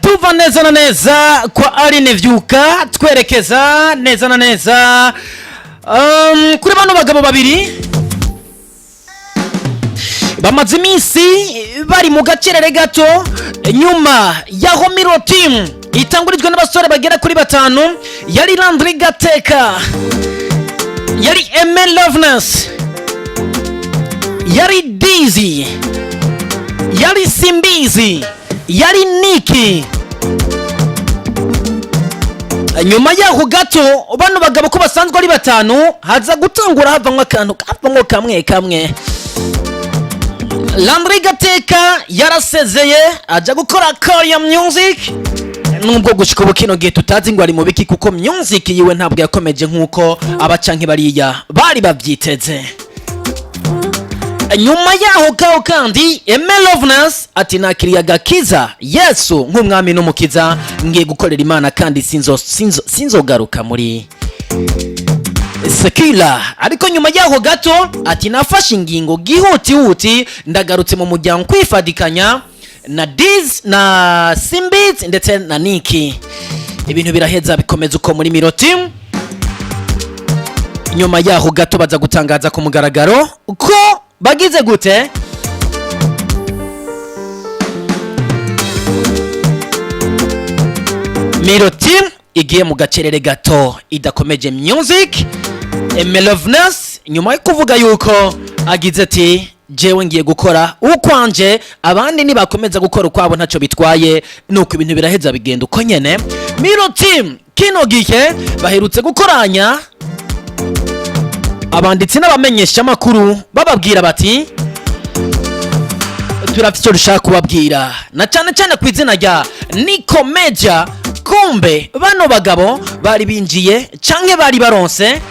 tuva neza na neza kwa Aline Vyuka twerekeza neza na neza kuri bano bagabo babiri bamaze iminsi bari mu gacerere gato nyuma yaho Miro Team itangurijwe n'abasore bagera kuri batanu yari Landry Gateka, yari Aime Loveness, yari Dizzy, yari Simbizi, yari Niki. Nyuma yaho gato bano bagabo ko basanzwe ari batanu haza gutangura havamwe akantu kavamwe kamwe. Landry Gateka yarasezeye aja gukora Korea Music, nubwo gushika ubukino gihe tutazi ngo ari mu biki kuko music yiwe ntabwo yakomeje nkuko abacanke bariya bari bavyiteze. Nyuma yaho kao kandi Aime Loveness ati nakiriya gakiza Yesu nk'umwami n'umukiza ngiye gukorera Imana kandi sinzogaruka muri Sekila. Ariko nyuma yaho gato ati nafashe ingingo gihuti ndagarutse mu muryango kwifadikanya na Diz na Simbizi ndetse na Niki. Ibintu biraheza bikomeza uko muri Miro Team. Nyuma yaho gato baza gutangaza ku mugaragaro uko bagize gute Miro Team igiye mu gacerere gato idakomeje music. Aime Loveness nyuma yo kuvuga yuko agize ati jewe ngiye gukora ukwanje abandi nibakomeza gukora ukwabo ntacyo bitwaye, nuko ibintu biraheza bigenda uko nyene. Miro Team kino gihe baherutse gukoranya abanditsi n'abamenyesha amakuru bababwira bati turafite icyo dushaka kubabwira na cyane ku izina rya Niko Media. Kumbe bano bagabo bari binjiye canke bari baronse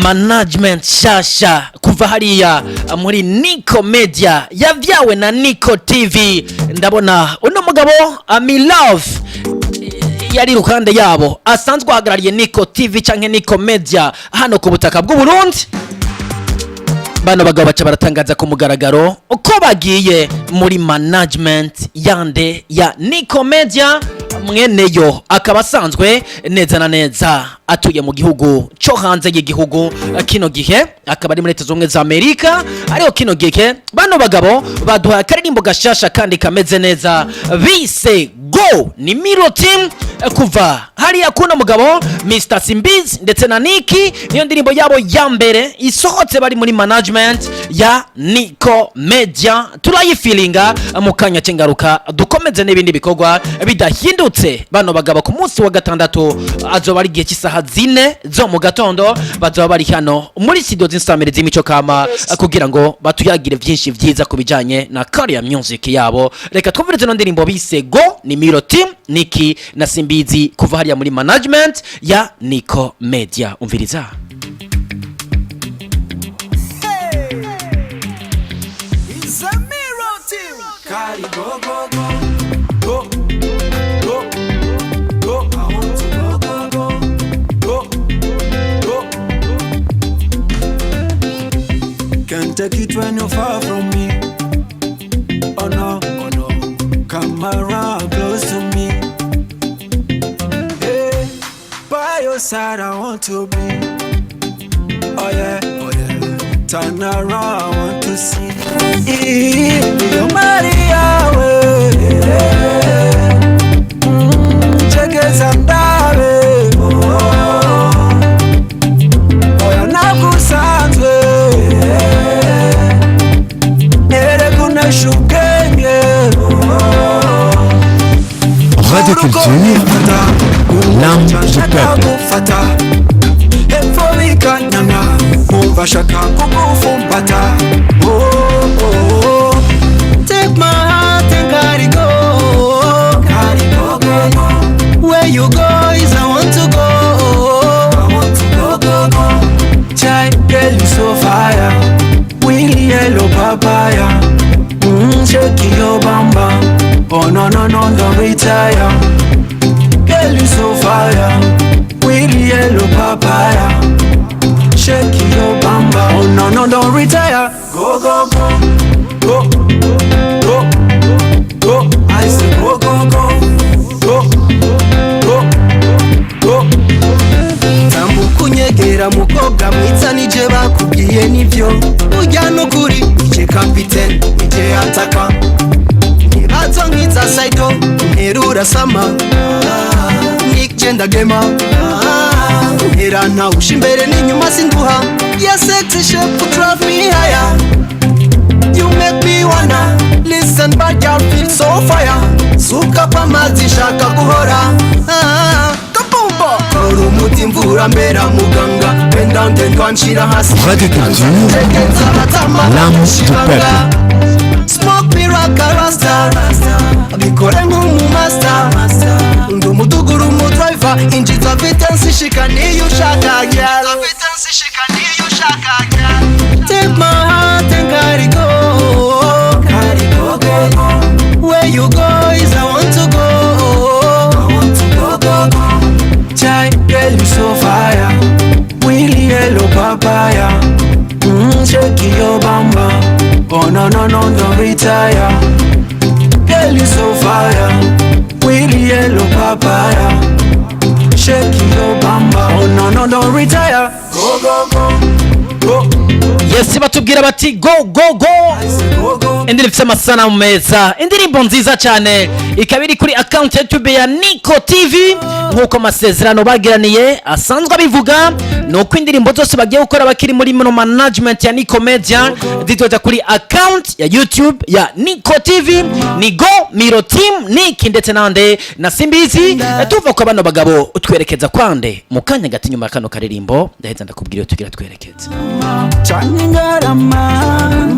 management shasha kuva hariya muri Niko Media yavyawe na Niko TV. Ndabona uno mugabo Ami Love yari rukande yabo asanzwe ahagarariye Niko TV canke Niko Media hano ku butaka bw'u Burundi. Bano bagabo baca baratangaza ku mugaragaro uko bagiye muri management yande ya Niko Media. Mweneyo akaba asanzwe neza na neza atuye mu gihugu cyo hanze y'igihugu, kino gihe akaba ari muri Leta Zunze za Amerika. Ariho kino gihe bano bagabo baduha akaririmbo gashasha kandi kameze neza bise Go. Ni Miro Team kuva hariya kuno mugabo Mr Simbizi ndetse na Niki, niyo ndirimbo yabo ya mbere isohotse bari muri management ya Niko Media. Turayifilinga mu kanya cy'ingaruka dukomeze n'ibindi bikorwa bidahindutse. Bano bagabo ku munsi wa gatandatu azoba ari gihe cy'isaha 4 zo mu gatondo bazoba bari hano muri studio z'insamire z'imico kama kugira ngo batuyagire byinshi vyiza kubijanye na Korea Music yabo. Reka twumvirize no ndirimbo bise Go. Ni Miro Team, Niki na Simbizi kuva hariya muri management ya Niko Media. Umviriza. It's a Miro Team. Kari go go go go go go. I want to go. Can't take it when you're far from me. Oh no, come around close to me. Hey, by your side I want to be. Oh yeah. Turn around, I want to see. You're Maria, check it some darling. Oh, you're not good sounds. Radio Culture, l'âme du peuple. Take my heart and carry go. Where you go is I want to go. Child, girl, you so fire. Willy yellow papaya. Shake your bamba. Oh no, don't retire. Girl, you so fire. Willy yellow papaya. Shake your bamba. Oh no, don't retire. Go. I say nje bakubwiye nivyo ujya nukuri ije kapitene ije ataka nibazo nkitsa saido nterura sama Nick Genda Gema era nta ushimbere n'inyuma sinduha ya sexy shape to drive me higher you make me wanna listen but girl feel so fire suka pa mazi shaka guhora kapumba kora umuti mvura mbera muganga penda ndendwa nshira hasi Radio Culture, l'âme du peuple. Smoke me rock a rasta bikore nk'umu master ndumuduguru mu driver injiza vitence shika niyo ushaka girl take my heart and carry go where you go is I want to go Chai girl you so fire Willy yellow papaya shake your bamba oh no don't retire girl you so fire Willy yellow papaya shake your bamba oh no don't retire go Yes batubwira bati go indirimbo ifite amasanamu meza indirimbo nziza cyane ikaba iri kuri account ya YouTube ya Nico TV nkuko amasezerano bagiraniye asanzwe abivuga nuko indirimbo zose bagiye gukora bakiri muri management ya Nico Media zitoza kuri account ya YouTube ya Nico TV ni Go Miro Team Nick ndetse nande na Simbizi tuva kwa bano bagabo utwerekeza kwande mu kanya gati nyuma kano karirimbo ndaheza ndakubwira tugira twerekeza Changarama